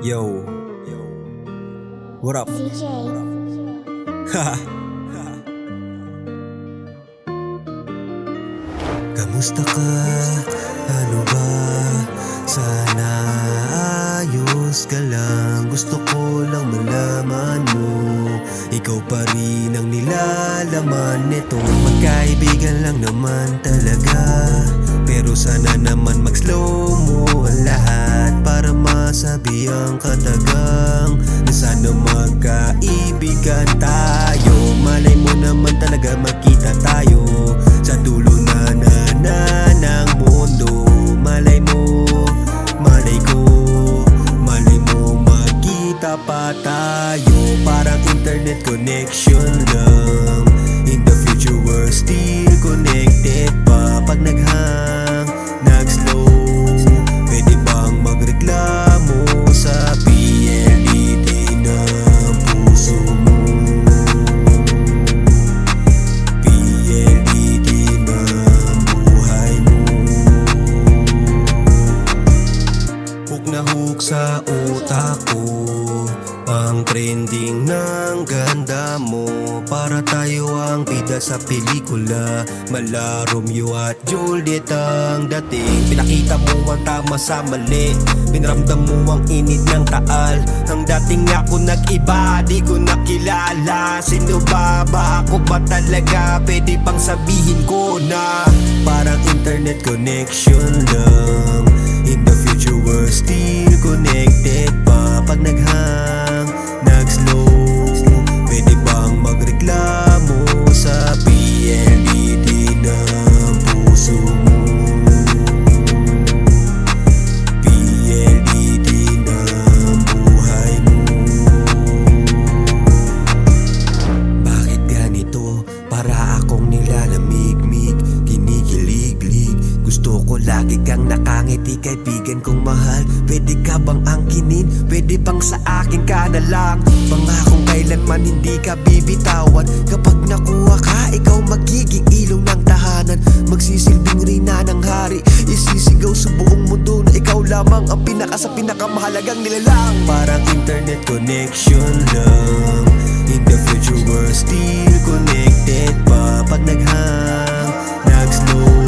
Yo, what up? DJ. Kamusta ka? Ano ba? Sana ayos ka lang. Gusto ko lang malaman mo ikaw pa rin ang nilalaman nito. Magkaibigan lang naman talaga, pero sana naman mag-slow mo ang lahat para masabi ang katagang na sana magkaibigan tayo. Malay mo naman talaga makita tayo sa dulo na ng mundo. Malay mo, malay ko, malay mo magkita pa tayo. Parang internet connection lang. In the future we're still connected pa. Pag naghang, nag-slow, pwede bang magreklamo sa PLDT ng puso mo? PLDT ng buhay mo. Hook na hook sa utak ko ang trending ng ganda mo. Para tayo ang bida sa pelikula, mala Romeo at Juliet ang dating. Pinakita mo ang tama sa mali, pinramdam mo ang init ng taal. Ang dating ako nag-iba, di ko nakilala. Sino ba ako ba talaga? Pwede bang sabihin ko na parang internet connection lang. In the future we're still connected pa. Pag naghang, nag-slow, pwede bang magreklamo sa PLDT ng puso mo? PLDT ng buhay mo. Bakit ganito? Para akong nilalamig-mig, kinikilig-lig. Gusto ko lagi kang nakangiti, kaibigan kong mahal. Pwede ka bang angkinin? Pwede bang sa akin ka na lang? Pangakong kailanman hindi ka bibitawan. Kapag nakuha ka, ikaw magiging ilong ng tahanan. Magsisilbing rina ng hari, isisigaw sa buong mundo na ikaw lamang ang sa pinakamahalagang nilalang. Parang internet connection lang. In the future we're still connected pa. Pag naghang, nag-slow,